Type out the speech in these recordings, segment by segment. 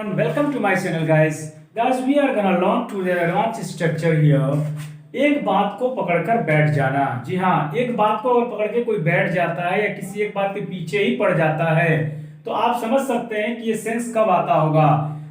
And welcome to my channel guys. Guys, we are gonna learn today advanced structure here. एक बात को पकड़कर बैठ जाना। जी हाँ, एक बात को अगर पकड़ के कोई बैठ जाता है या किसी एक बात के पीछे ही पड़ जाता है तो आप समझ सकते हैं कि ये सेंस कब आता होगा।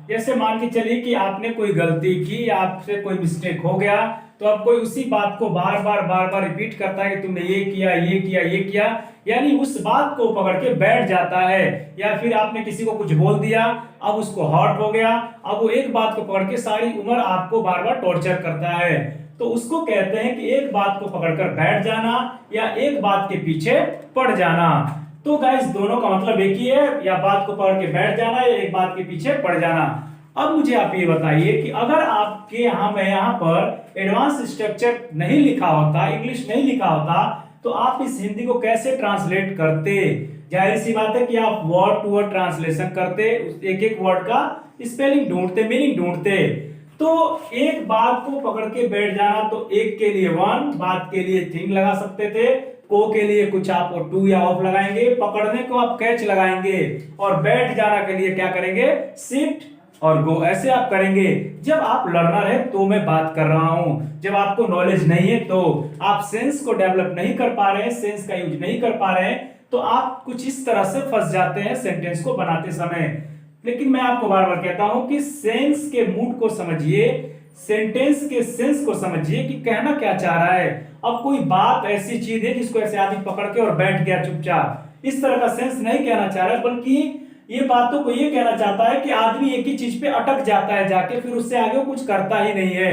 जैसे मान के चलिए कि आपने कोई गलती की, आपसे कोई मिस्टेक हो गया, तो अब कोई उसी बात को बार बार रिपीट करता है कि तुमने ये किया ये किया ये किया, यानी उस बात को पकड़ के बैठ जाता है। या फिर आपने किसी को कुछ बोल दिया, अब उसको हर्ट हो गया, अब वो एक बात को पकड़ के सारी उम्र आपको बार बार टॉर्चर करता है, तो उसको कहते हैं कि एक बात को पकड़कर बैठ जाना या एक बात के पीछे पड़ जाना। तो गाइस दोनों का मतलब एक ही है, या बात को पकड़ के बैठ जाना या एक बात के पीछे पड़ जाना। अब मुझे आप ये बताइए कि अगर आपके यहाँ पर एडवांस स्ट्रक्चर नहीं लिखा होता, इंग्लिश नहीं लिखा होता, तो आप इस हिंदी को कैसे ट्रांसलेट करते? जाहिर सी बात है कि आप वर्ड टू वर्ड ट्रांसलेशन करते, एक एक वर्ड का स्पेलिंग ढूंढते, मीनिंग ढूंढते। तो एक बात को पकड़ के बैठ जाना, तो एक के लिए वन, बात के लिए थिंग लगा सकते थे, को के लिए कुछ आप टू या ऑफ लगाएंगे, पकड़ने को आप कैच लगाएंगे, और बैठ जाना के लिए क्या करेंगे? सिट और गो, ऐसे आप करेंगे। जब आप लर्नर है तो मैं बात कर रहा हूं, जब आपको नॉलेज नहीं है तो आप सेंस को डेवलप नहीं कर पा रहे हैं, सेंस का यूज नहीं कर पा रहे हैं, तो आप कुछ इस तरह से फंस जाते हैं सेंटेंस को बनाते समय। लेकिन मैं आपको बार बार कहता हूं कि सेंस के मूड को समझिए, सेंटेंस के सेंस को समझिए कि कहना क्या चाह रहा है। अब कोई बात ऐसी चीज है जिसको ऐसे आदमी पकड़ के और बैठ गया चुपचाप, इस तरह का सेंस नहीं कहना चाह रहा है, बल्कि ये बातों को ये कहना चाहता है कि आदमी एक ही चीज पे अटक जाता है जाके, फिर उससे आगे कुछ करता ही नहीं है।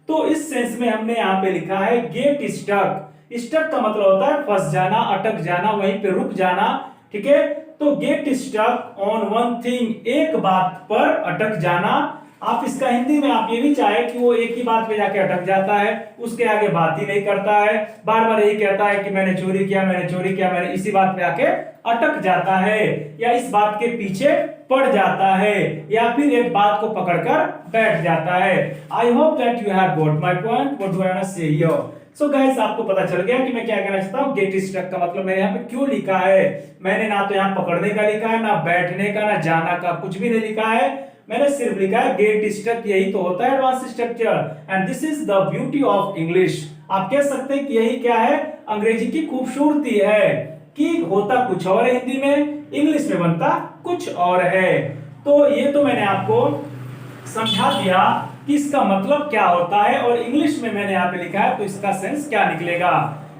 तो इस सेंस में हमने यहाँ पे लिखा है गेट स्टक। स्टक का मतलब होता है फंस जाना, अटक जाना, वहीं पे रुक जाना, ठीक है। तो get stuck on one thing, एक बात पर अटक जाना। आप इसका हिंदी में आप ये भी चाहे कि वो एक ही बात पे जाके अटक जाता है, उसके आगे बात ही नहीं करता है, बार बार यही कहता है कि मैंने चोरी किया, मैंने चोरी किया, मैंने इसी बात पे आके अटक जाता है, या इस बात के पीछे पड़ जाता है, या फिर एक बात को पकड़कर बैठ जाता है। I hope that you have got my point, what do I want to say here. So guys, आपको पता चल गया कि मैं क्या कहना चाहता हूँ। गेट स्टक का मतलब मैंने यहाँ पे क्यों लिखा है। मैंने ना तो यहाँ पकड़ने का लिखा है, ना बैठने का, ना जाना का, कुछ भी नहीं लिखा है। मैंने सिर्फ लिखा है गेट स्टक, यही तो होता है advance structure, and this is the beauty of English. आप कह सकते हैं कि यही क्या है, अंग्रेजी की खूबसूरती है, कि होता कुछ और है हिंदी में, इंग्लिश में बनता कुछ और है। तो ये तो मैंने आपको समझा दिया कि इसका मतलब क्या होता है, और इंग्लिश में मैंने यहाँ पे लिखा है तो इसका सेंस क्या निकलेगा।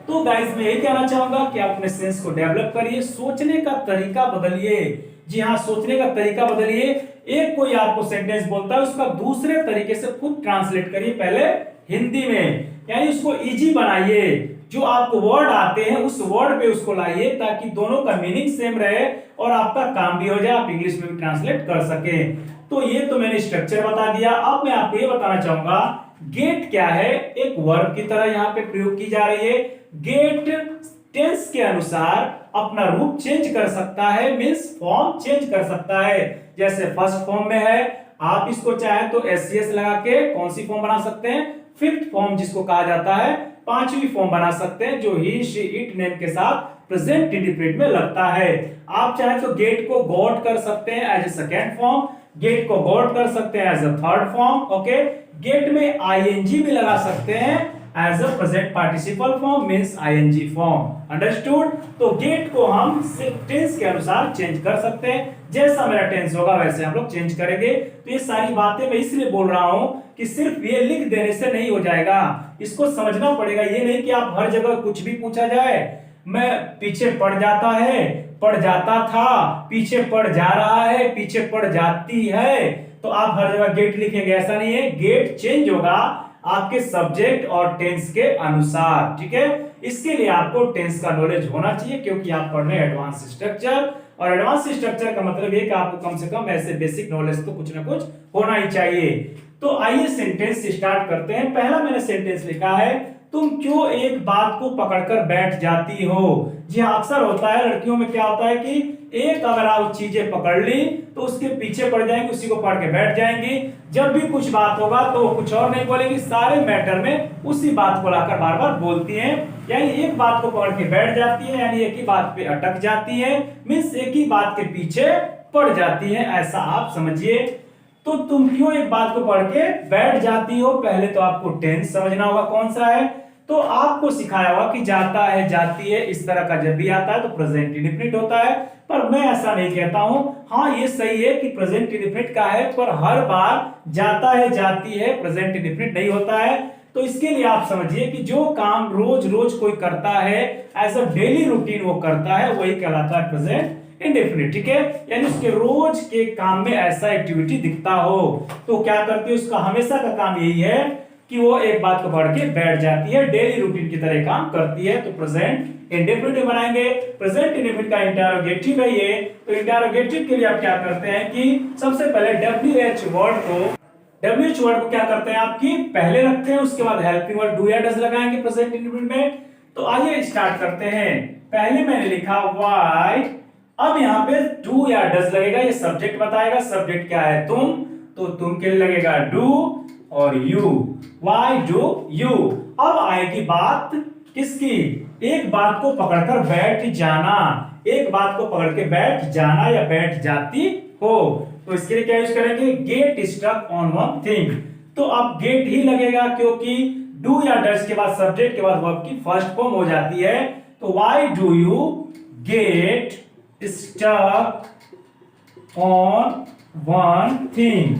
तो गाइस मैं यही कहना चाहूंगा कि आप अपने सेंस को डेवलप करिए, सोचने का तरीका बदलिए। जी हाँ, सोचने का तरीका बदलिए। एक कोई आपको सेंटेंस बोलता है, उसका दूसरे तरीके से खुद ट्रांसलेट करिए, पहले हिंदी में, यानी उसको इजी बनाइए। जो आपको वर्ड आते हैं उस वर्ड पे उसको लाइए, ताकि दोनों का मीनिंग सेम रहे और आपका काम भी हो जाए, आप इंग्लिश में भी ट्रांसलेट कर सके। तो ये तो मैंने स्ट्रक्चर बता दिया। अब मैं आपको ये बताना चाहूंगा गेट क्या है। एक वर्ब की तरह यहाँ पे प्रयोग की जा रही है। गेट टेंस के अनुसार अपना रूप चेंज कर सकता है, मींस फॉर्म चेंज कर सकता है। जैसे फर्स्ट फॉर्म में है, आप इसको चाहे तो एससीएस लगा के कौन सी फॉर्म बना सकते हैं, फिफ्थ फॉर्म जिसको कहा जाता है, पांचवी फॉर्म बना सकते हैं, जो ही शी इट नेम के साथ प्रेजेंट इंडिफिनिट में लगता है। आप चाहे तो गेट को गॉट कर सकते हैं as a second form, get को गॉट कर सकते हैं as a third form, okay. Get में आईएनजी भी लगा सकते हैं as a present participle form, means ING form, understood. तो गेट को हम टेंस के अनुसार चेंज कर सकते हैं, जैसा मेरा टेंस होगा वैसे हम लोग चेंज करेंगे। तो ये सारी बातें मैं इसलिए बोल रहा हूं कि सिर्फ ये लिख देने से नहीं हो जाएगा, इसको समझना पड़ेगा। ये नहीं कि आप हर जगह कुछ भी पूछा जाए, मैं पीछे पड़ जाता है, पड़ जाता था, पीछे पड़ जा रहा है, पीछे पड़ जाती है, तो आप हर जगह गेट लिखेंगे, ऐसा नहीं है। गेट चेंज होगा आपके सब्जेक्ट और टेंस के अनुसार, ठीक है। इसके लिए आपको टेंस का नॉलेज होना चाहिए, क्योंकि आप पढ़ रहे हैं एडवांस स्ट्रक्चर, और एडवांस स्ट्रक्चर का मतलब ये कि आपको कम से कम ऐसे बेसिक नॉलेज तो कुछ ना कुछ होना ही चाहिए। तो आइए सेंटेंस स्टार्ट करते हैं। पहला मैंने सेंटेंस लिखा है, तुम क्यों एक बात को पकड़कर बैठ जाती हो। जी हाँ, अक्सर होता है लड़कियों में, क्या होता है कि एक अगर आप चीजें पकड़ ली तो उसके पीछे पड़ जाएंगी, उसी को पढ़ के बैठ जाएंगी। जब भी कुछ बात होगा तो वो कुछ और नहीं बोलेंगी, सारे मैटर में उसी बात को लाकर बार बार बोलती हैं, यानी एक बात को पकड़ के बैठ जाती है, यानी एक ही बात पे अटक जाती है, मींस एक ही बात के पीछे पड़ जाती है, ऐसा आप समझिए। तो तुम क्यों एक बात को पढ़ के बैठ जाती हो? पहले तो आपको टेंस समझना होगा कौन सा है। तो आपको सिखाया होगा कि जाता है, जाती है, इस तरह का जब भी आता है तो प्रेजेंट इंडेफिनिट होता है। पर मैं ऐसा नहीं कहता हूं। हाँ, ये सही है कि प्रेजेंट इंडेफिनिट का है, पर हर बार जाता है, जाती है प्रेजेंट इंडेफिनिट नहीं होता है। तो इसके लिए आप समझिए कि जो काम रोज रोज कोई करता है, एज अ डेली रूटीन वो करता है, वही कहलाता है प्रेजेंट इंडेफिनिट। ठीक है, यानी उसके रोज के काम में ऐसा एक्टिविटी दिखता हो तो क्या करती है, उसका हमेशा का काम यही है कि वो एक बात को पढ़ के बैठ जाती है, डेली रूटीन की तरह काम करती है। तो प्रेजेंट इंडेफिनिट बनाएंगे। प्रेजेंट इंडेफिनिट का इंटरोगेटिव है ये। तो इंटरोगेटिव के लिए आप क्या करते हैं कि सबसे पहले WH वर्ड को क्या करते हैं आपकी पहले रखते हैं, उसके बाद हेल्पिंग वर्ड डू या डज लगाएंगे प्रेजेंट इंडेफिनिट में। तो आइए स्टार्ट करते हैं। पहले मैंने लिखा व्हाई, अब यहाँ पे डू या डज लगेगा, ये सब्जेक्ट बताएगा। सब्जेक्ट क्या है? तुम, तो तुम के लिए लगेगा डू और यू। Why do you. अब आएगी बात किसकी? एक बात को पकड़कर बैठ जाना, एक बात को पकड़ के बैठ जाना या बैठ जाती हो। तो इसके लिए क्या यूज करेंगे? Get stuck on one thing. तो अब गेट ही लगेगा क्योंकि डू या डज के बाद सब्जेक्ट के बाद वर्ब की फर्स्ट फॉर्म हो जाती है। तो why do you get stuck on one thing.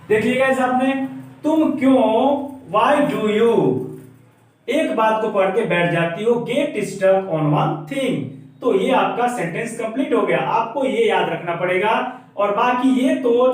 देखिएगा इस आपने, तुम क्यों, व्हाई डू यू, एक बात को पढ़ के बैठ जाती हो, get stuck on one thing. तो ये आपका सेंटेंस कंप्लीट हो गया। आपको ये याद रखना पड़ेगा, और बाकी ये तो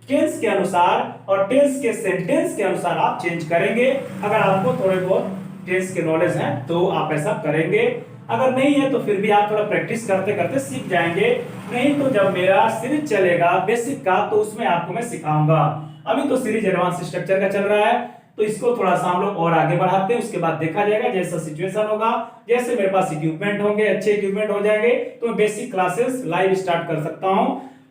टेंस के अनुसार और टेंस के सेंटेंस के अनुसार आप चेंज करेंगे। अगर आपको थोड़े बहुत टेंस के नॉलेज है तो आप ऐसा करेंगे, अगर नहीं है तो फिर भी आप थोड़ा प्रैक्टिस करते करते सीख जाएंगे। नहीं तो जब मेरा सीरीज चलेगा बेसिक का, तो उसमें आपको मैं सिखाऊंगा। अभी तो सीरीज एडवांस स्ट्रक्चर का चल रहा है, तो इसको थोड़ा सा हम लोग और आगे बढ़ाते हैं, उसके बाद देखा जाएगा जैसा सिचुएशन होगा। जैसे मेरे पास इक्विपमेंट होंगे, अच्छे इक्विपमेंट हो जाएंगे, तो मैं बेसिक क्लासेस लाइव स्टार्ट कर सकता हूं।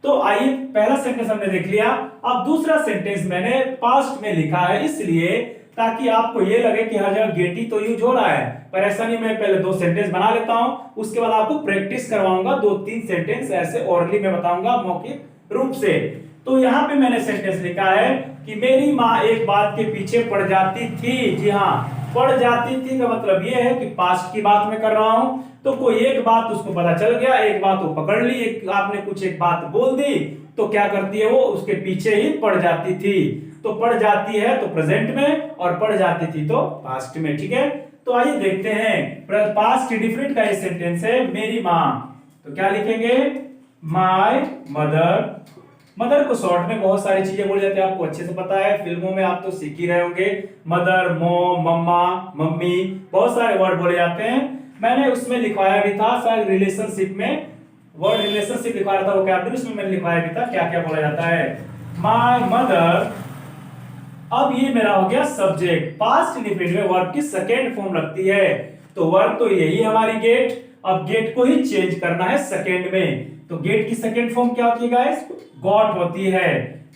तो आइए, पहला सेंटेंस हमने देख लिया। अब दूसरा सेंटेंस मैंने पास्ट में लिखा है, इसलिए ताकि आपको ये लगे कि हर जगह गेट ही तो यूज हो रहा है, पर ऐसा नहीं। मैं पहले 2 सेंटेंस बना लेता हूं, उसके बाद आपको प्रैक्टिस करवाऊंगा। 2-3 सेंटेंस ऐसे ओरली में बताऊंगा मौखिक रूप से। तो यहाँ पे मैंने सेंटेंस लिखा है कि मेरी माँ एक बात के पीछे पड़ जाती थी। जी हाँ, पड़ जाती थी का मतलब ये है कि पास्ट की बात मैं कर रहा हूं। तो कोई एक बात उसको पता चल गया, एक बात वो पकड़ ली, आपने कुछ एक बात बोल दी, तो क्या करती है वो उसके पीछे ही पड़ जाती थी। तो पड़ जाती है तो प्रेजेंट में, और पड़ जाती थी तो पास्ट में। ठीक है, तो आइए देखते हैं। पास्ट इंडेफिनिट का ये सेंटेंस है, मेरी माँ। तो क्या लिखेंगे? My mother. मदर को शॉर्ट में बहुत सारी चीजें बोली जाती है, आपको अच्छे से पता है, फिल्मों में आप तो सीख ही रहे होंगे। मदर, मॉम, मम्मा, मम्मी, बहुत सारे वर्ड बोले जाते हैं। मैंने उसमें लिखवाया भी था शायद रिलेशनशिप में, वर्ड रिलेशनशिप लिखवाया था, वोकैबुलरी उसमें मैंने लिखवाया भी था क्या क्या बोला जाता है। My mother. अब ये मेरा हो गया सब्जेक्ट। पास्ट इंडेफिनिट में वर्ब की सेकेंड फॉर्म लगती है, तो वर्ब तो यही हमारी गेट। अब गेट को ही चेंज करना है सेकेंड में। तो गेट की सेकेंड फॉर्म क्या होती है गाइस? गॉट होती है।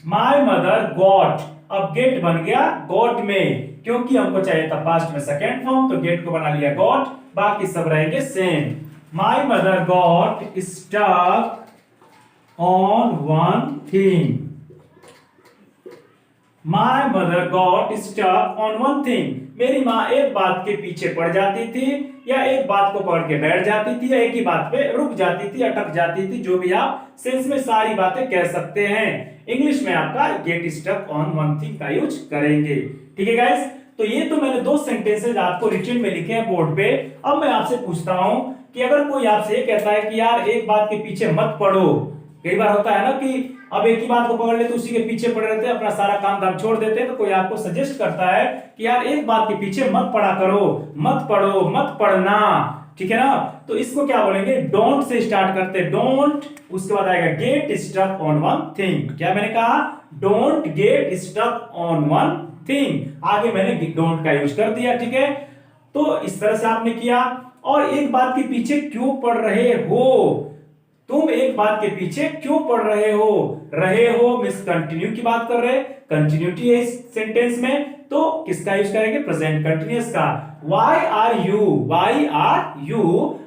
माय मदर गॉट, अब गेट बन गया गॉट में, क्योंकि हमको चाहिए था पास्ट में सेकेंड फॉर्म, तो गेट को बना लिया गॉट, बाकी सब रहेंगे same. My mother got stuck on one thing. My mother got stuck on one thing. मेरी माँ एक बात के पीछे पड़ जाती थी, या एक बात को पकड़ के बैठ जाती थी, या एक ही बात पे रुक जाती थी, अटक जाती थी, जो भी आप सेंस में सारी बातें कह सकते हैं। इंग्लिश में आपका get stuck on one thing का यूज करेंगे। ठीक है गाइस, तो ये तो मैंने 2 सेंटेंसेस आपको रिटन में लिखे हैं बोर्ड पे। अब मैं आपसे पूछता हूं कि अगर कोई आपसे ये कहता है कि यार एक बात के पीछे मत पड़ो, कई बार होता है ना कि अब एक ही बात को पकड़ लेते उसी के पीछे पड़े रहते हैं, अपना सारा काम धाम छोड़ देते हैं। तो कोई आपको सजेस्ट करता है कि यार एक बात के पीछे मत पड़ा करो, मत पढ़ो, मत पढ़ना, ठीक है ना। तो इसको क्या बोलेंगे? डोंट से स्टार्ट करते, डोंट, उसके बाद आएगा get stuck on one thing. क्या मैंने कहा? Don't get stuck on one thing. आगे मैंने डोंट का यूज कर दिया। ठीक है, तो इस तरह से आपने किया। और एक बात के पीछे क्यों पड़ रहे हो? तुम एक बात के पीछे क्यों पड़ रहे हो? रहे हो मींस कंटिन्यू की बात कर रहे हैं, कंटिन्यूटी है इस सेंटेंस में, तो किसका यूज करेंगे? प्रेजेंट कंटिन्यूअस का। Why are you? Why are you?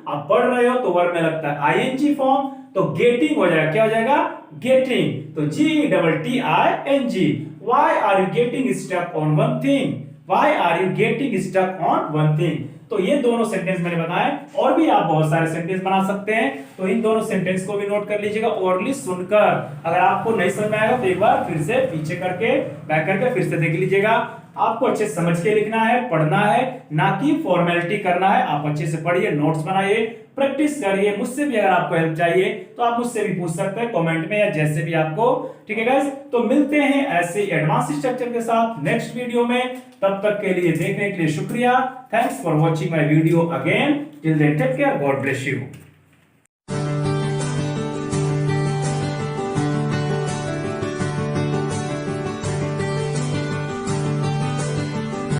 आप पढ़ रहे हो तो वर्ब में लगता है आईएनजी फॉर्म, तो गेटिंग हो जाएगा। क्या हो जाएगा? गेटिंग। तो GETTING। Why are you getting stuck on one thing? Why are you getting stuck on one thing? तो ये दोनों सेंटेंस मैंने बताए, और भी आप बहुत सारे सेंटेंस बना सकते हैं। तो इन दोनों सेंटेंस को भी नोट कर लीजिएगा ओरली सुनकर। अगर आपको नहीं समझ में आएगा तो एक बार फिर से पीछे करके बैक करके फिर से देख लीजिएगा। आपको अच्छे से समझ के लिखना है, पढ़ना है, ना कि फॉर्मेलिटी करना है। आप अच्छे से पढ़िए, नोट्स बनाइए, प्रैक्टिस करिए। मुझसे भी अगर आपको हेल्प चाहिए तो आप मुझसे भी पूछ सकते हैं कमेंट में या जैसे भी आपको। ठीक है गाइस, तो मिलते हैं ऐसे एडवांस स्ट्रक्चर के साथ नेक्स्ट वीडियो में। तब तक के लिए देखने के लिए शुक्रिया। Thanks for watching my video again. Till then take care, God bless you.